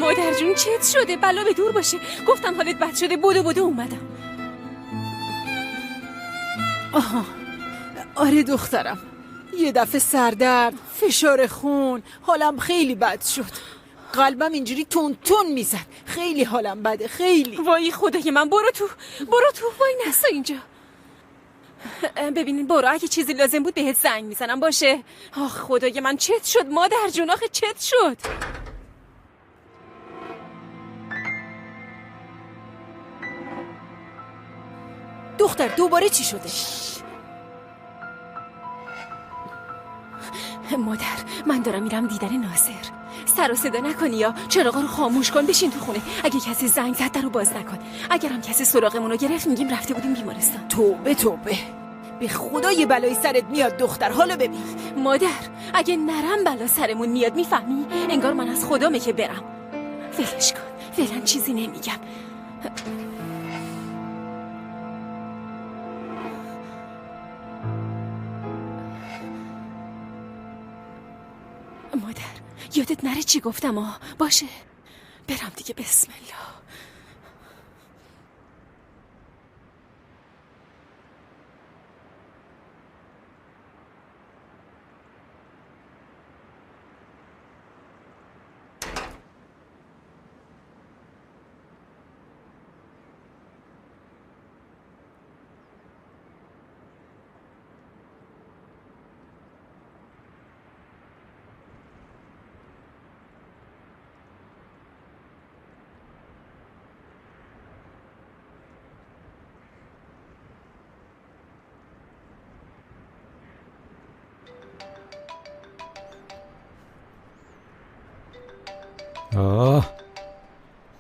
مادر جون چت شده؟ بلا به دور باشه. گفتم حالت بد شده، بدو اومدم. آها آره دخترم، یه دفعه سردرد، فشار خون، حالم خیلی بد شد. قلبم اینجوری تون میزد. خیلی حالم بده، خیلی. وای خدای من، برو تو وای نستا اینجا. ببینین برو، اگه چیزی لازم بود بهت زنگ میزنم باشه. آخ خدای من چت شد مادر جون، آخه چت شد. دختر دوباره چی شده؟ مادر من دارم میرم دیدن ناصر. سر و صدا نکنی یا چراغا رو خاموش کن، بشین تو خونه. اگه کسی زنگ زد درو باز نکن. اگرم کسی سراغمون رو گرفت میگیم رفته بودیم بیمارستان. توبه به خدا یه بلای سرت میاد دختر. حالا ببین مادر، اگه نرم بلا سرمون میاد میفهمی؟ انگار من از خدامه که برم. ولش کن، فعلا چیزی نمیگم. مادر یادت نره چی گفتم باشه؟ برم دیگه، بسم الله.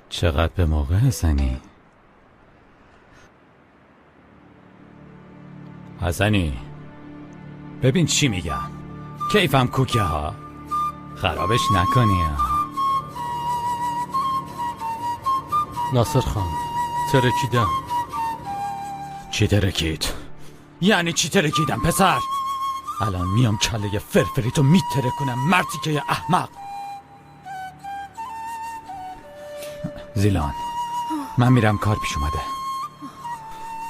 چقدر به موقع حسنی. حسنی ببین چی میگم، کیفم کوکه ها، خرابش نکنی ها. ناصر خان ترکیدم. چی ترکید؟ یعنی چی ترکیدم پسر؟ الان میام کله فرفریتو میترکنم مرتی که احمق. زیلان من میرم، کار پیش اومده،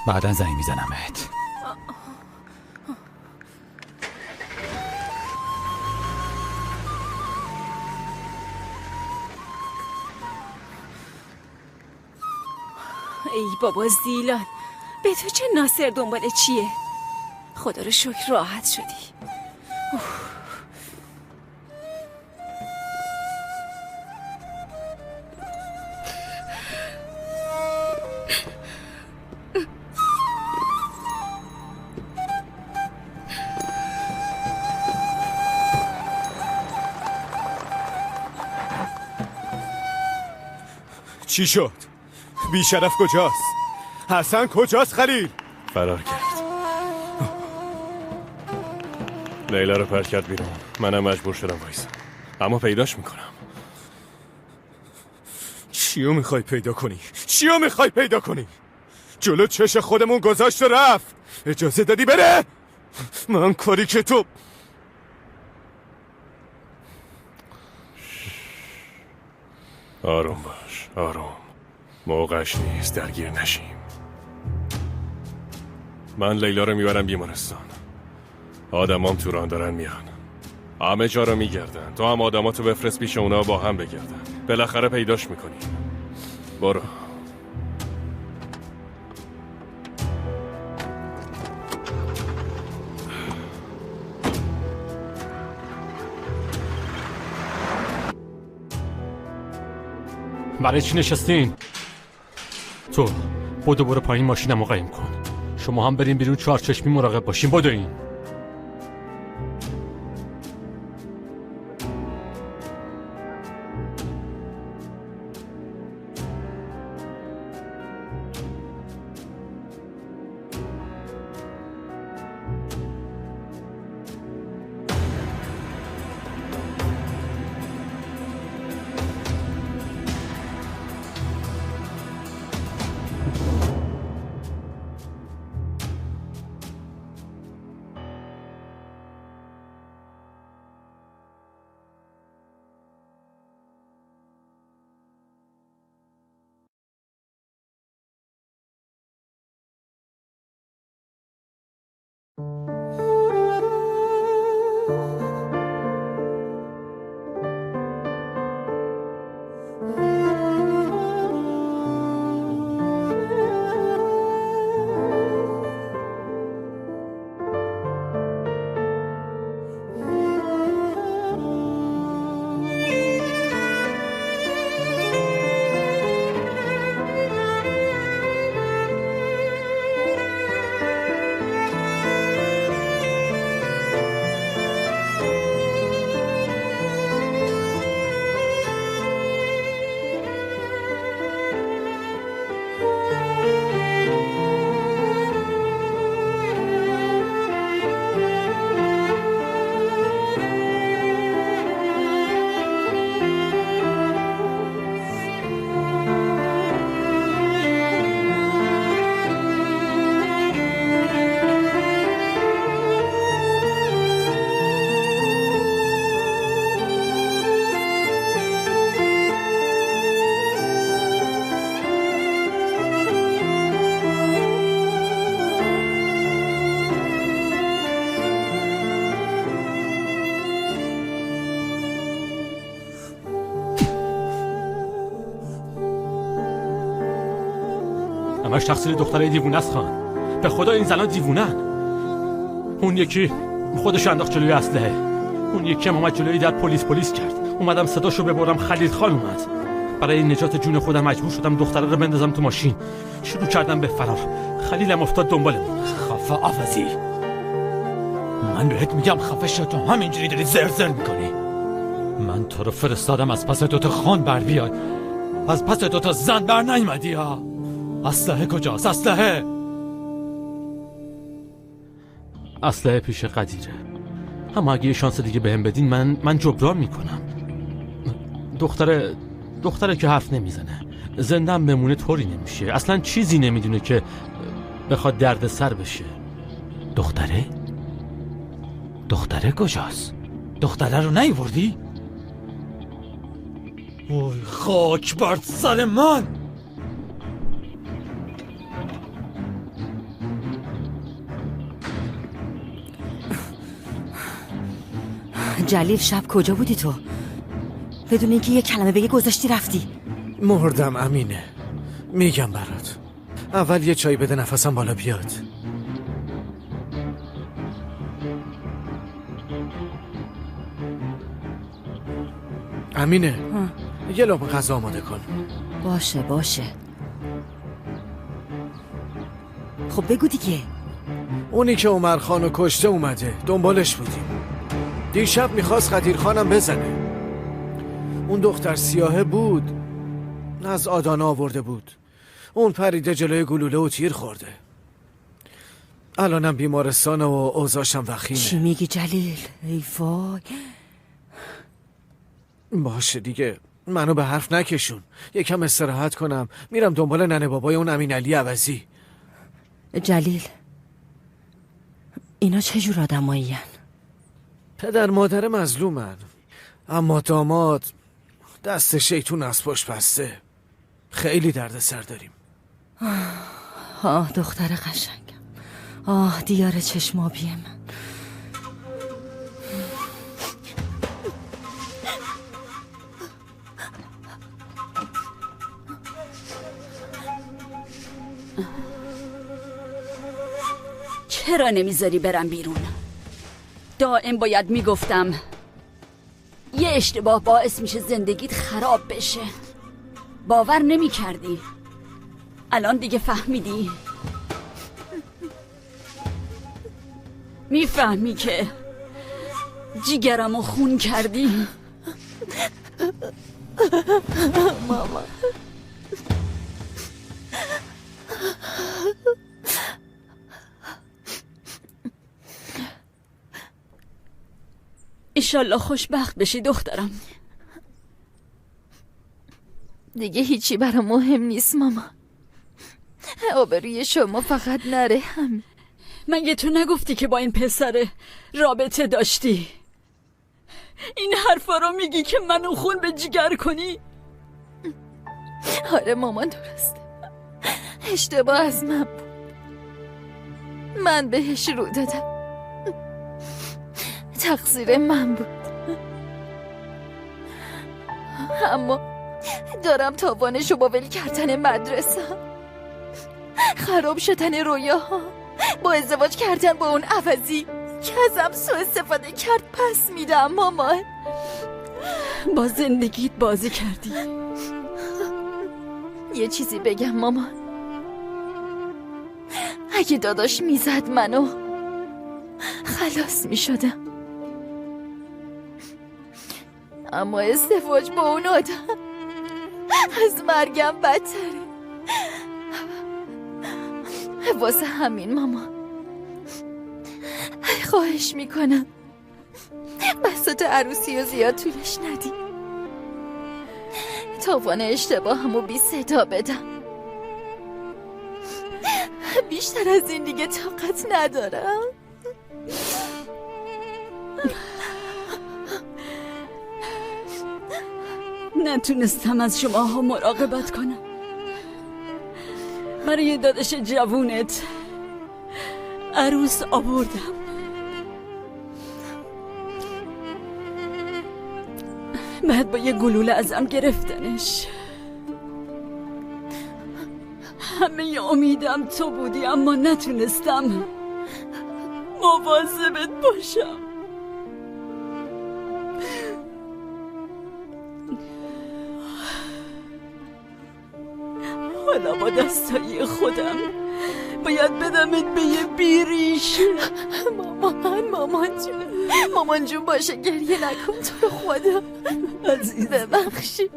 بعداً زنگ میزنم بهت. ای بابا زیلان، به تو چه؟ ناصر دنبال چیه؟ خدا رو شکر راحت شدی. چی شد؟ بیشرف کجاست؟ حسن کجاست خلیل؟ فرار کرد. لیلا رو پر کرد بیرون. منم مجبور شدم وایسم، اما پیداش میکنم. چیو میخوای پیدا کنی؟ جلو چش خودمون گذاشت و رفت. اجازه دادی بره؟ من کاری که تو. آروم باش، آروم. موقعش نیست درگیر نشیم. من لیلا رو میبرم بیمارستان. آدمام تو راه دارن میان، همه جا رو میگردن. تو هم آدماتو بفرست پیش اونا با هم بگردن، بالاخره پیداش میکنی. برو. برای چی نشستین؟ تو برو پایین، ماشینم رو قایم کن. شما هم برین بیرون، چهارچشمی مراقب باشین. بدو این. همش تقصیر دختره دیوونه است خان. به خدا این زنا دیوونن. اون یکی خودش انداخت جلوی اسلحه، اون یکی هم اومد جلوی در پلیس کرد. اومدم صداشو ببرم، خلیل خان اومد. برای نجات جون خودم مجبور شدم دختره رو بندازم تو ماشین. شروع کردم به فرار. خلیلم افتاد دنبالمون. خفه عوضی، من بهت میگم خفه شو، تو همینجوری داری زرزر میکنی. من تو رو فرستادم از پس دوتا خان بر بیای، از پس دوتا زن بر نیومدی ها. اسلحه کجاست؟ اسلحه پیش قدیره. اما اگه یه شانس دیگه بهم بدین من جبران میکنم. دختره که حرف نمیزنه، زندم بمونه طوری نمیشه، اصلا چیزی نمیدونه که بخواد درد سر بشه. دختره کجاست؟ دختره رو نیوردی؟ وای خاک بر سر من. جلیل شب کجا بودی تو؟ بدون اینکه یه کلمه بگی گذاشتی رفتی. مردم امینه، میگم برات. اول یه چای بده نفسم بالا بیاد. امینه یه لقمه غذا آماده کن. باشه. خب بگو دیگه. اونی که عمر خانو کشته اومده، دنبالش بودیم. دیشب میخواست قدیر خانم بزنه. اون دختر سیاهه بود، از آدانا آورده بود. اون پریده جلوی گلوله و تیر خورده. الانم بیمارستانه و اوضاعشم وخیمه. چی میگی جلیل؟ ای وای. باشه دیگه، منو به حرف نکشون. یکم استراحت کنم، میرم دنبال ننه بابای اون امین علی عوضی. جلیل اینا چه جور آدمایین؟ پدر مادر مظلومن، اما داماد دست شیطون از پشت بسته. خیلی درد سر داریم. دختر قشنگم. دیار چشمابی من. چرا نمیذاری برم بیرون؟ دائم باید میگفتم یه اشتباه باعث میشه زندگیت خراب بشه. باور نمیکردی، الان دیگه فهمیدی؟ میفهمی که جیگرمو خون کردی؟ ماما ایشالله خوشبخت بشی دخترم. دیگه هیچی برام مهم نیست ماما. آبروی شما فقط نره. هم مگه تو نگفتی که با این پسر رابطه داشتی؟ این حرفا رو میگی که منو خون به جگر کنی؟ آره مامان درسته، اشتباه از من بود. من بهش رو دادم. تقصیر من بود. اما دارم تاوانشو با ول کردن مدرسه، خراب شدن رویاها، با ازدواج کردن با اون عوضی که ازم سوء استفاده کرد پس میدم. مامان با زندگیت بازی کردی. یه چیزی بگم مامان، اگه داداش میزد منو خلاص میشدم، اما ازدواج با اون آدم از مرگم بدتره. واسه همین مامان خواهش میکنم بساط عروسی و زیاد طولش ندی، تاوان اشتباهمو بی صدا بدم. بیشتر از این دیگه طاقت ندارم. نتونستم از شماها مراقبت کنم. برای داداش جوونت عروس آوردم. بعد با یه گلوله ازم گرفتنش. همه امیدم تو بودی، اما نتونستم مواظبت باشم. حالا با دستای خودم باید بدمت به یه بیریش. مامان جون باشه گریه نکن تو رو خدا. عزیز ببخشی.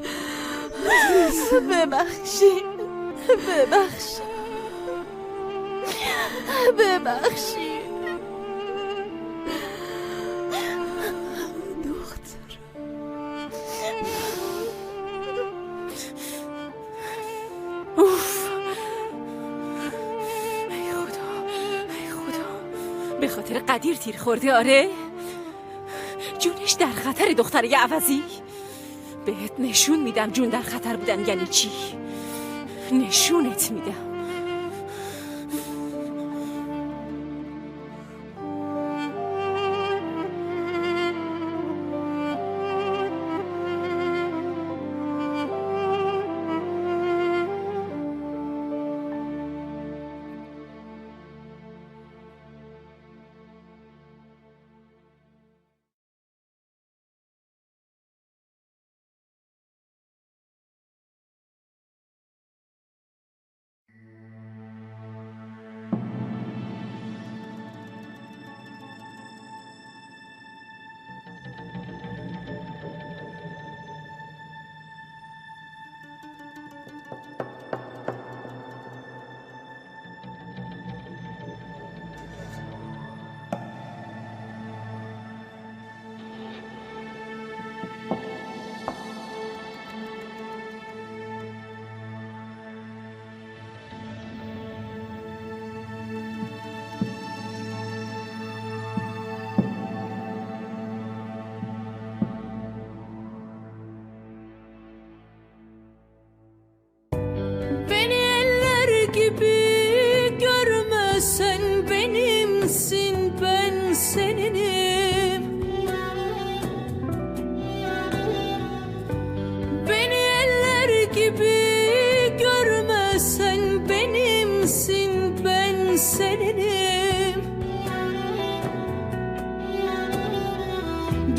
دختر. اوف، ای خدا به خاطر قدیر تیر خورده. آره جونش در خطر دختره عوضی. بهت نشون میدم جون در خطر بودن یعنی چی. نشونت میدم.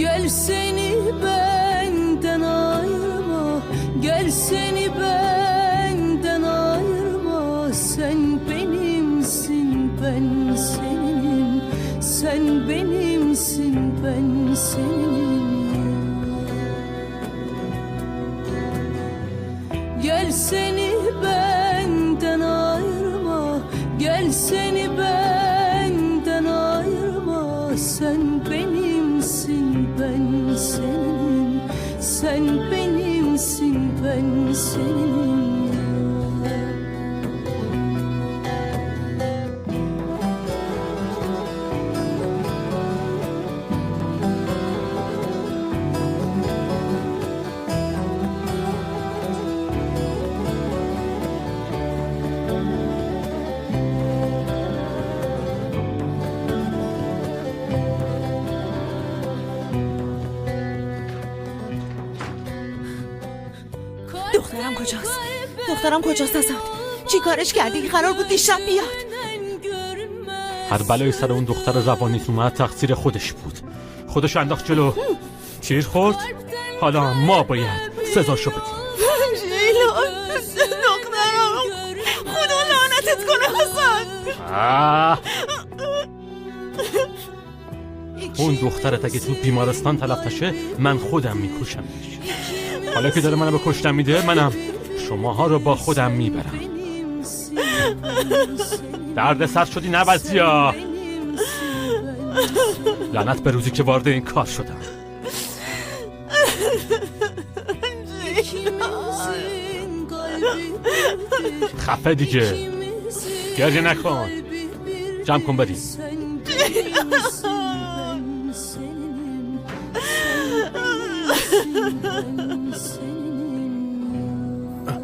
Gel seni benden ayırma, gel seni benden ayırma. Sen benimsin, ben seninim. Sen benimsin, ben seninim. Gel seni benden ayırma, gel seni benden ayırma. Sen benimsin, ben seninim. Sen benimsin, ben seninim. دخترم کجاست؟ دخترم کجاست ازم؟ چی کارش کردی؟ قرار بود دیشب بیاد. هر بلایی سر اون دختر روانیت اومد تقصیر خودش بود. خودش انداخت جلو، تیر خورد. حالا ما باید سزاشو بدیم. لیلا دخترم، خدا لعنتت کنه حسن. اون دخترت اگه تو بیمارستان تلف نشه من خودم میکشمش. حالا که داره منو به کشتن میده منم شماها رو با خودم میبرم. درد سر شدی نوزیا. لعنت به روزی که وارد این کار شدم. خفه دیگه، گریه نکن، جمع کن بریم.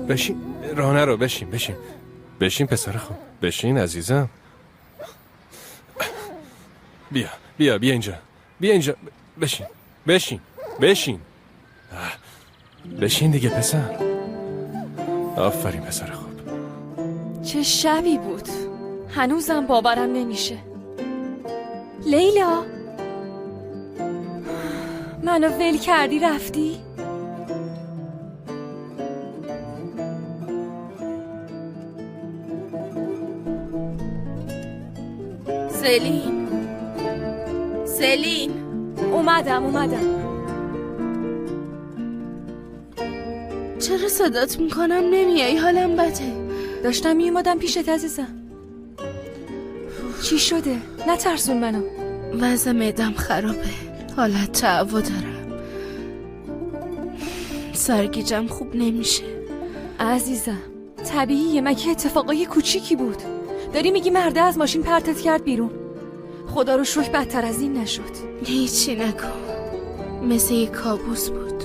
بشین رانه رو، بشین پسر خوب، بشین عزیزم. بیا اینجا، بشین دیگه پسر. آفرین پسر خوب. چه شبی بود، هنوزم باورم نمیشه. لیلا منو ول کردی رفتی؟ سلین اومدم. چرا صدات میکنم نمیای؟ حالم بده. داشتم میومدم پیشت عزیزم. چی شده؟ نترسون منو. وضع معدم خرابه، حالت تعو دارم، سرگیجم خوب نمیشه. عزیزم طبیعیه، مگه اتفاقای کوچیکی بود؟ داری میگی مرده از ماشین پرتت کرد بیرون. خدا رو شکر بدتر از این نشد. هیچی نکن، مثل یک کابوس بود.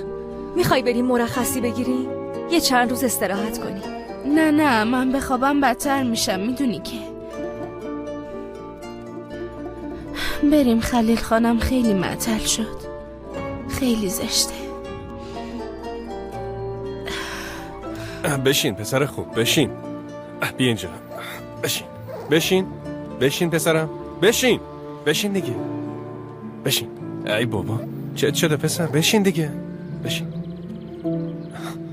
میخوای بریم مرخصی بگیریم؟ یه چند روز استراحت کنی؟ نه من بخوابم بدتر میشم، میدونی که. بریم، خلیل خانم خیلی معطل شد، خیلی زشته. بشین پسر خوب، بشین. بیا اینجا، بشین پسرم، بشین دیگه، بشین. ای بابا چه شده پسر؟ بشین دیگه، بشین.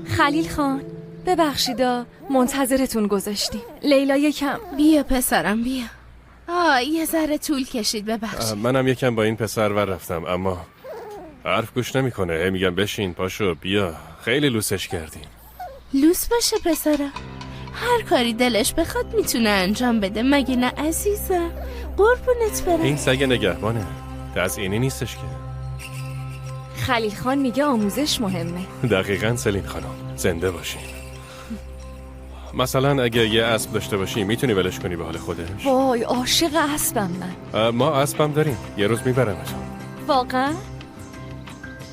خلیل خان ببخشیدا منتظرتون گذاشتیم. لیلا یکم. بیا پسرم بیا. یه ذره طول کشید، ببخشید. منم یکم با این پسر ور رفتم اما حرف گوش نمیکنه. میگم بشین، پاشو بیا. خیلی لوسش کردیم. لوس باشه پسرم، هر کاری دلش بخواد میتونه انجام بده، مگه نه عزیزم؟ قربونت برم. این سگ نگهبانه، تزیینی نیستش که. خلیل خان میگه آموزش مهمه. دقیقاً سلین خانم، زنده باشین. مثلا اگه یه اسب داشته باشی میتونی ولش کنی به حال خودش؟ وای عاشق اسبم من. ما اسبم داریم، یه روز میبرمتون. واقعا؟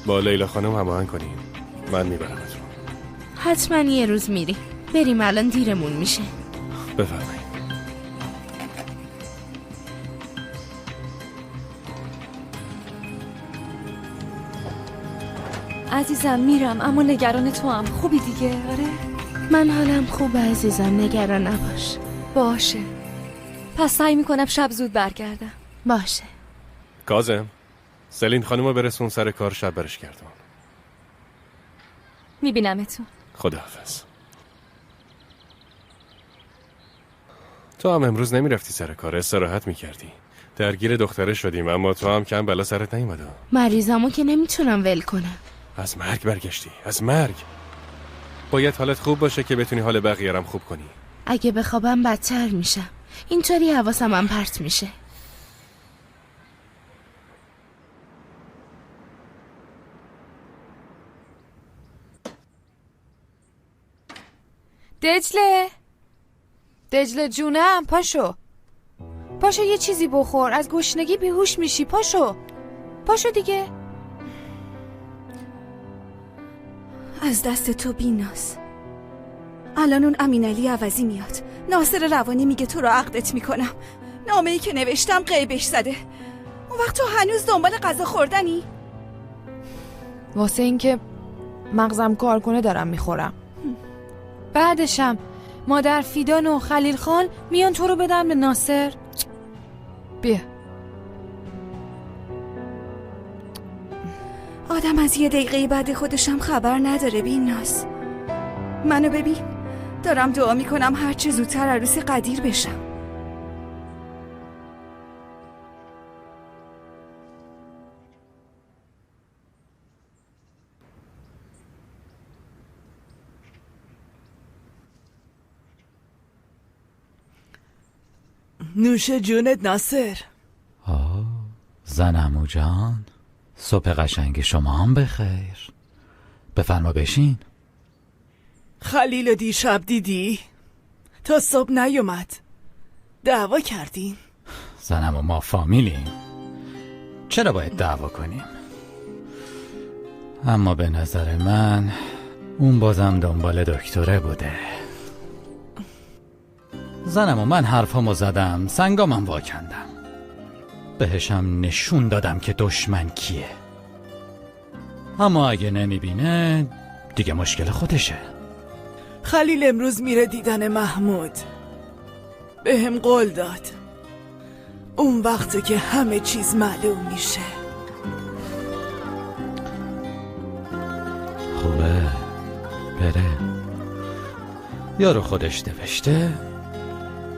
با لیلا خانم هماهنگ کنیم، من میبرمتون. حتما یه روز میری. بریم الان دیرمون میشه. بفرمایید. عزیزم میرم اما نگران تو هم. خوبی دیگه؟ آره من حالم خوبه عزیزم، نگران نباش. باشه، پس سعی میکنم شب زود برگردم. باشه. کاظم، سلین خانومو برسون سر کار، شب برش گردون. میبینمتون. خداحافظ. تو هم امروز نمیرفتی سر کار، استراحت میکردی. درگیر دختره شدیم اما تو هم کم بلا سرت نیومد. مریضمو که نمیتونم ول کنم. از مرگ برگشتی، از مرگ. باید حالت خوب باشه که بتونی حال بقیه رم خوب کنی. اگه بخوابم بدتر میشم، اینطوری حواسم هم پرت میشه. دجله جونم، پاشو یه چیزی بخور، از گشنگی بیهوش میشی. پاشو دیگه. از دست تو بیناس. الان اون امینعلی عوضی میاد، ناصر روانی میگه تو رو عقدت میکنم. نامه‌ای که نوشتم غیبش زده. اون وقت تو هنوز دنبال غذا خوردنی؟ واسه این که مغزم کار کنه دارم میخورم. بعدشم مادر فیدان و خلیل خان میان تو رو بدن به ناصر. بیا. آدم از یه دقیقه بعد خودشم خبر نداره بی‌ناز. منو ببین، دارم دعا میکنم هرچه زودتر عروس قدیر بشم. نوش جونت ناصر. زن عمو جان، صبح قشنگ شما هم بخیر. بفرما بشین. خلیل دیشب دیدی؟ تا صبح نیومد. دعوا کردین؟ زن عمو ما فامیلیم، چرا باید دعوا کنیم؟ اما به نظر من اون بازم دنبال دکتره بوده. زنم و من حرفامو زدم، سنگامم واکندم، بهشم نشون دادم که دشمن کیه. اما اگه نمیبینه دیگه مشکل خودشه. خلیل امروز میره دیدن محمود. بهم قول داد اون وقته که همه چیز معلوم میشه. خوبه بره. یارو خودش نوشته،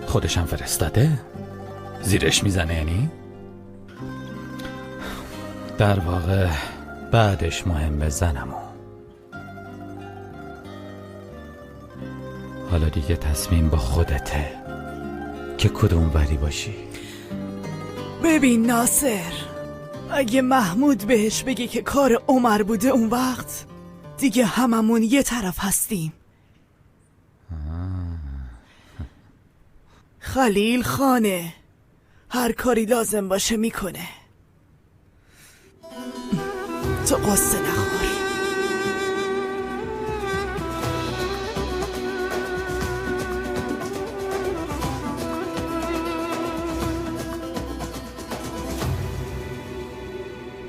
خودشم فرستاده، زیرش میزنه یعنی؟ در واقع بعدش مهمه زنمو. حالا دیگه تصمیم با خودته که کدوم وری باشی. ببین ناصر، اگه محمود بهش بگه که کار عمر بوده اون وقت دیگه هممون یه طرف هستیم. خلیل خانه هر کاری لازم باشه میکنه. تو قصه نخور.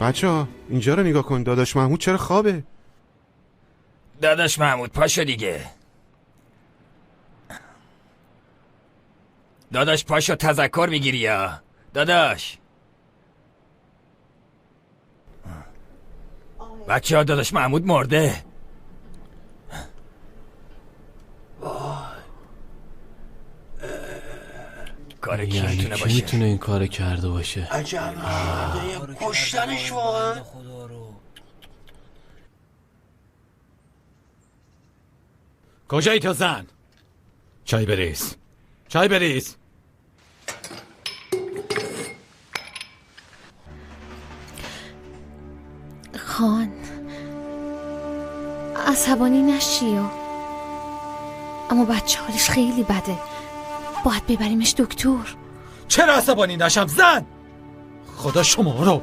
بچه‌ها اینجا رو نگاه کن. داداش محمود چرا خوابه؟ داداش محمود پاشو دیگه. داداش پاشو تذکر میگیری یا داداش؟ بچه ها داداش محمود مرده. کار کی میتونه باشه؟ میتونه این کار کرده باشه؟ عجب کشتنش واقعا. کجایی تو زن؟ چای بریز، چای بریز. خان عصبانی نشی اما بچه حالش خیلی بده، باید ببریمش دکتر. چرا عصبانی نشم زن؟ خدا شما رو.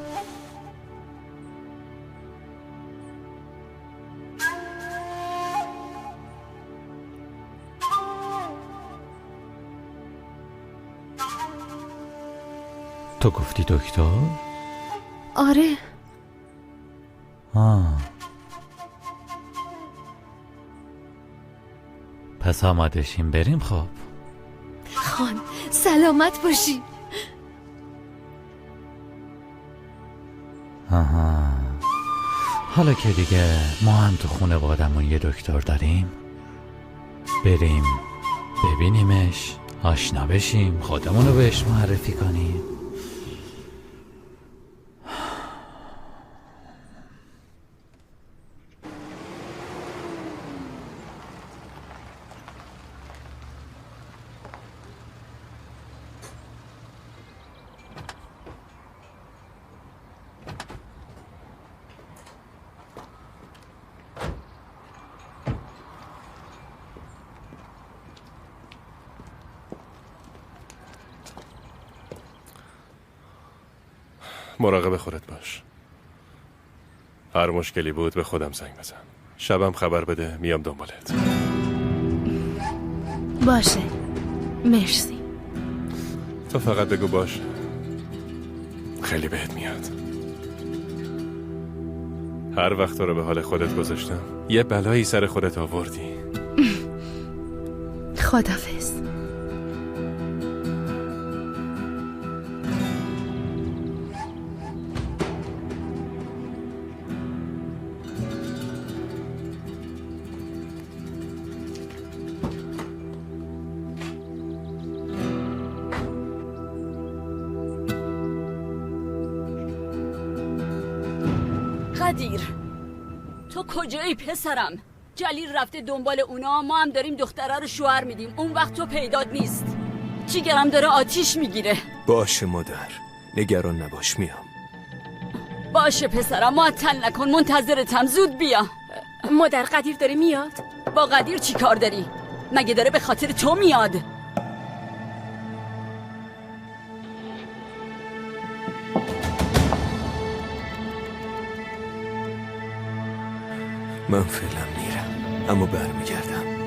تو گفتی دکتر؟ آره. پس آمادشیم بریم. خب خان سلامت باشی. حالا که دیگه ما هم تو خانوادمون یه دکتر داریم، بریم ببینیمش، آشنا بشیم، خودمونو بهش معرفی کنیم. مراقب خودت باش. هر مشکلی بود به خودم زنگ بزن. شبم خبر بده، میام دنبالت. باشه، مرسی. تو فقط بگو باشه. خیلی بهت میاد. هر وقت رو به حال خودت گذاشتم یه بلایی سر خودت آوردی. خداحافظ. قدیر تو کجایی پسرم؟ جلیل رفته دنبال اونا، ما هم داریم دختره رو شوهر میدیم. اون وقت تو پیدات نیست. جیگرم داره آتیش میگیره. باشه مادر، نگران نباش، میام. باشه پسرم، معطل نکن، منتظرتم، زود بیا. مادر قدیر داره میاد. با قدیر چی کار داری؟ مگه داره به خاطر تو میاد؟ من فعلا میرم، اما برمیگردم.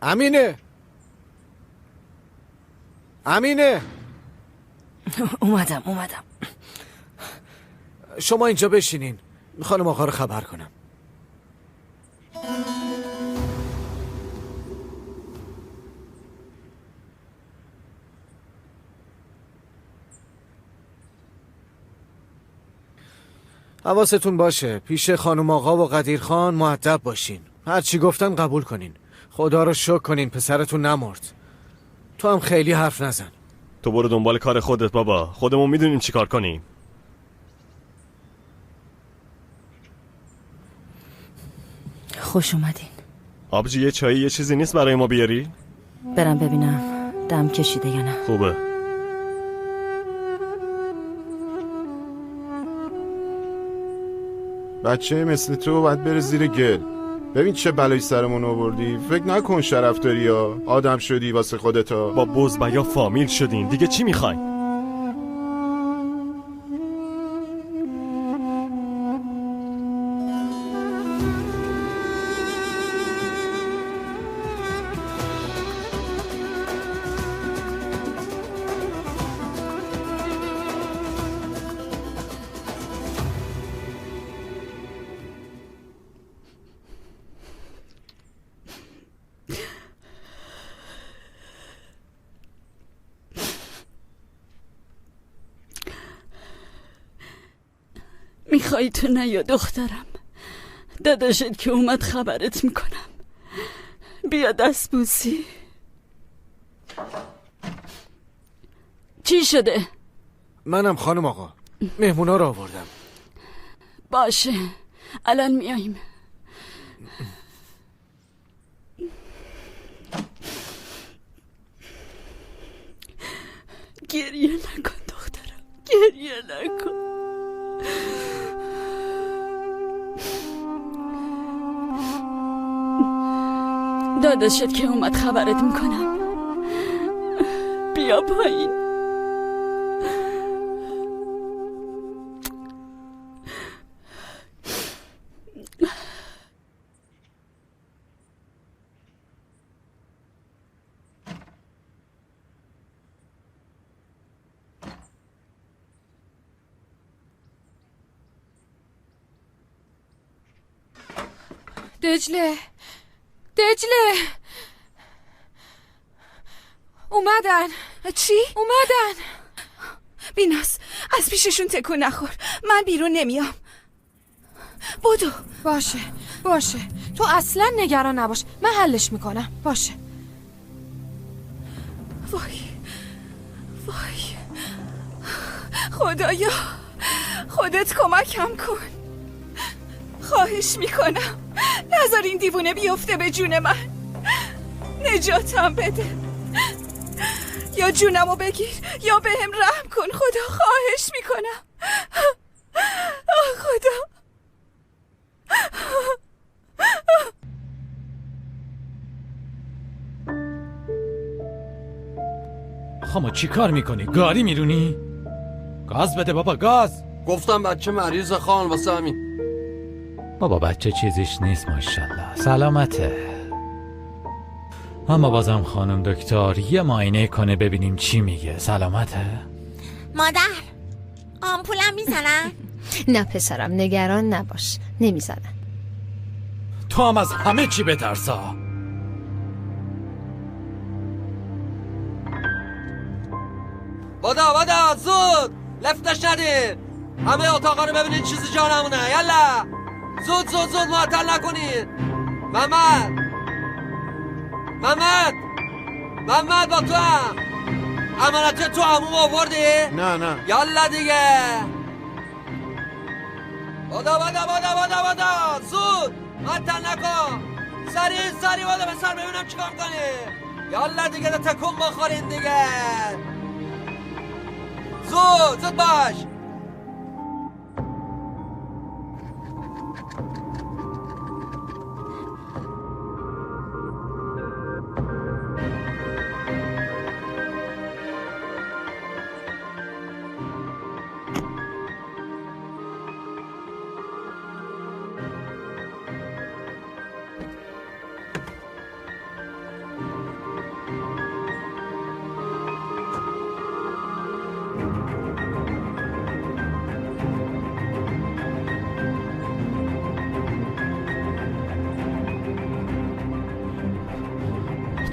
امینه اومدم. شما اینجا بشینین، خانم آقا رو خبر کنم. حواستون باشه پیش خانم آقا و قدیر خان مؤدب باشین، هرچی گفتن قبول کنین. خدا رو شکر کنین پسرتون نمرد. تو هم خیلی حرف نزن. تو برو دنبال کار خودت بابا، خودمون میدونیم چی کار کنیم. خوش اومدین. آبجی یه چایی یه چیزی نیست برای ما بیاری؟ برم ببینم دم کشیده یا نه. خوبه. بچه مثل تو باید بره زیر گل. ببین چه بلایی سرمون آوردی. فکر نکن شرف داری یا آدم شدی واسه خودتا. با بزبیا فامیل شدین دیگه، چی میخواین؟ میخوای تو نیا دخترم؟ داداشت که اومد خبرت میکنم. بیا دست بوسی. چی شده؟ منم خانم آقا، مهمونا رو آوردم. باشه الان میاییم. گریه نکن دخترم، گریه نکن. داداشت که اومد خبرت میکنم. بیا پایین. دجله اومدن. چی؟ اومدن. بیناس از پیششون تکون نخور، من بیرون نمیام. بدو. باشه تو اصلا نگران نباش، من حلش میکنم. باشه. وای خدایا خودت کمکم کن، خواهش میکنم نذار این دیوونه بیفته به جون من. نجاتم بده، یا جونمو بگیر یا بهم رحم کن خدا، خواهش میکنم. خدا. زخمو چی کار میکنی؟ گاری میرونی؟ گاز بده بابا، گاز. گفتم بچه مریض خان واسه همین. بابا بچه چیزیش نیست ماشاءالله، سلامته. اما بازم خانم دکتر یه معاینه کنه ببینیم چی میگه. سلامته؟ مادر آمپولم میزنن؟ نه پسرم نگران نباش، نمیزنن. تو هم از همه چی بترسا. بادا زود لفتش ندین، همه اتاقا رو ببینید چیزی جا نمونه. یلا زود معطل نکنید. محمد با تو هم امانت تو عموم آوردی؟ نه یالا دیگه. بادا زود معطل نکن. سریع بادا به سر ببینم چیکار کنی. یالا دیگه تکون بخورین دیگه. زود باش.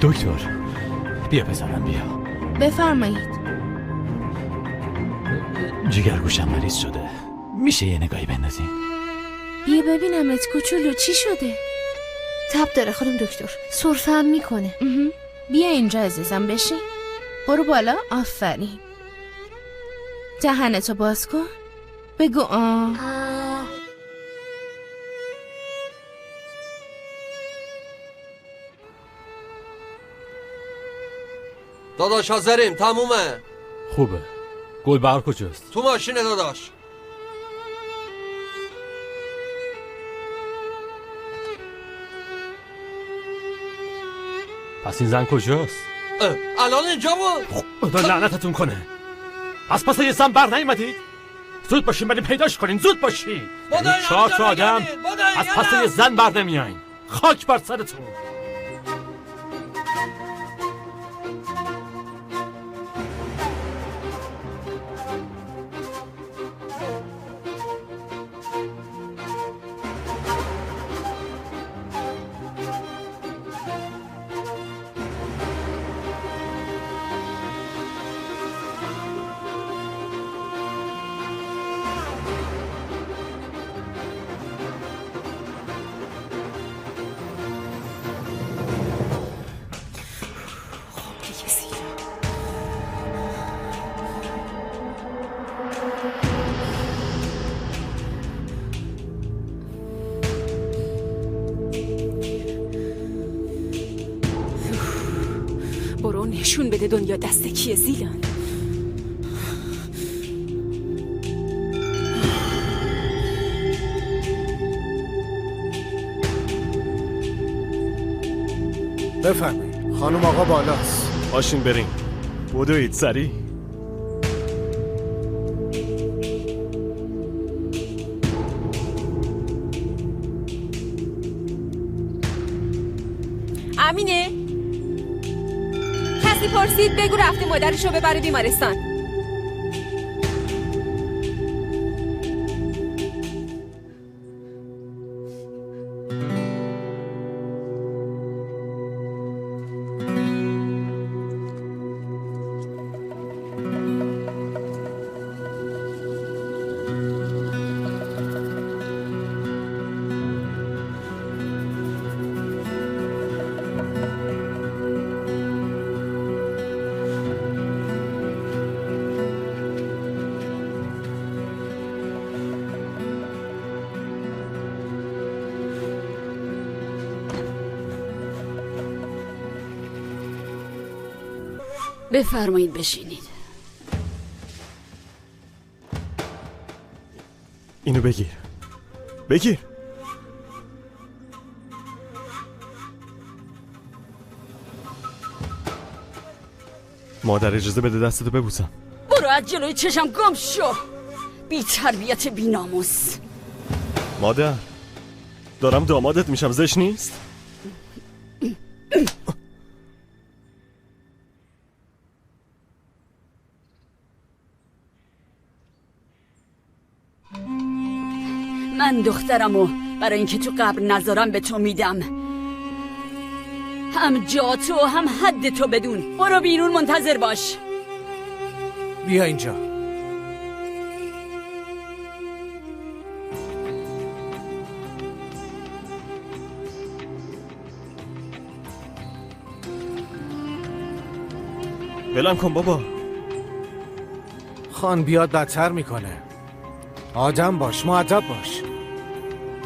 دکتر بیا پسرم بیا. بفرمایید. جگرگوشم مریض شده، میشه یه نگاهی بندازین؟ بیا ببینم کوچولو چی شده؟ تب داره خانم دکتر، سرفه هم میکنه. بیا اینجا عزیزم بشین. برو بالا. آفرین. دهنتو باز کن. بگو داداش حاضریم، تمومه. خوبه. گلبهر کجاست؟ تو ماشینه داداش. پس این زن کجاست؟ الان اینجا بود. خدا لعنتتون کنه. از پس یه زن بر نیومدید؟ زود باشین بریم پیداش کنین، زود باشین. 4 تا آدم از پس یه زن بر نمیاین. خاک بر سرتون. برو نشون بده دنیا دست کیه زیلان. بفرمایید خانم آقا بالاست. باشین بریم. بدوید سریع. امینه کسی پرسید بگو رفته مادرشو ببره بیمارستان. بفرمایید بشینید. اینو بگیر. مادر اجازه بده دستتو ببوسم. برو از جلوی چشم گم شو، بی تربیت بی ناموس. مادر دارم دامادت میشم، زشت نیست؟ من دخترمو برای اینکه تو قبر نذارم به تو میدم. هم جا تو هم حد تو بدون. برو بیرون منتظر باش. بیا اینجا. ولم کن بابا. خان بیاد بدتر میکنه. آدم باش، مؤدب باش.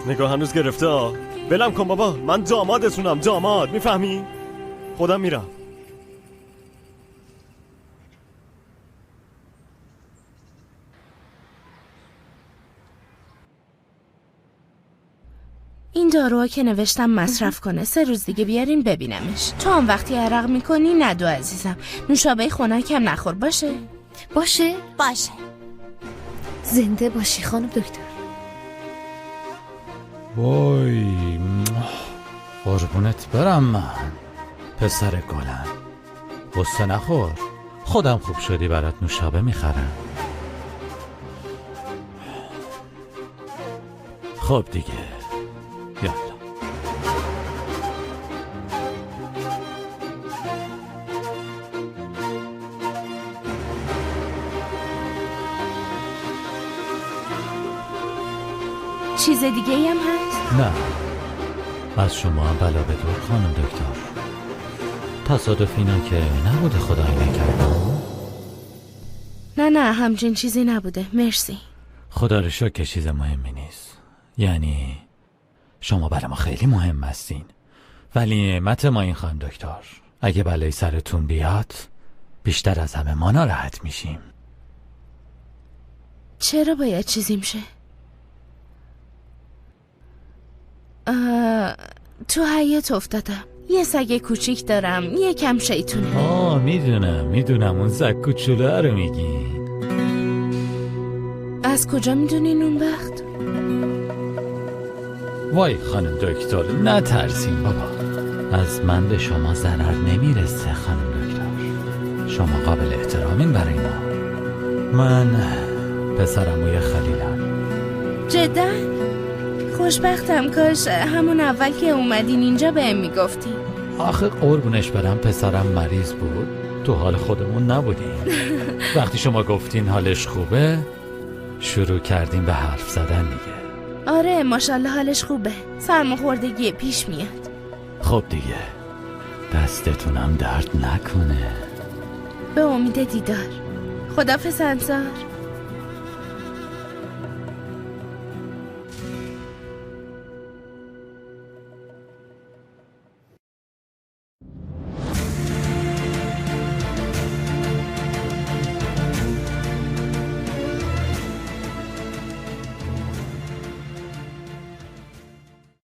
نگاه هنوز گرفته ها. ولم کن بابا، من دامادتونم، داماد، میفهمی؟ خودم میرم. این داروها که نوشتم مصرف کنه، 3 روز دیگه بیارین ببینمش. تو هم وقتی عرق میکنی ندو عزیزم. نوشابه خنکم نخور، باشه؟ باشه؟ باشه. زنده باشی خانم دکتر. وای قربونت برم من پسر گلم. غصه نخور، خودم خوب شدی برات نوشابه میخرم. خب دیگه یالا. چیز دیگه ای هم هست؟ نه، از شما هم بلا به دور خانم دکتر. تصادف اینا که نبوده، خدای نکرده. نه همچین چیزی نبوده، مرسی. خدا رو شکر که چیز مهمی نیست. یعنی شما برای ما خیلی مهم هستین، ولی نعمت ما این خانم دکتر، اگه بلای سرتون بیاد بیشتر از همه ما ناراحت میشیم. چرا باید چیزی میشه؟ تو حیاط افتادم. یه سگ کوچیک دارم، یکم شیطونه. میدونم اون سگ کوچولو رو میگین. از کجا میدونین اون وقت؟ وای خانم دکتر نترسین بابا، از من به شما ضرر نمیرسه خانم دکتر. شما قابل احترامین برای ما. من پسرعموی خلیلم. جدا؟ خوشبختم، کاش همون اول که اومدین اینجا بهم میگفتین. آخه قربونش برم پسرم مریض بود، تو حال خودمون نبودیم. وقتی شما گفتین حالش خوبه شروع کردیم به حرف زدن دیگه. آره ماشاءالله حالش خوبه، سرماخوردگی پیش میاد. خب دیگه دستتونم درد نکنه. به امید دیدار. خداحافظ انصار.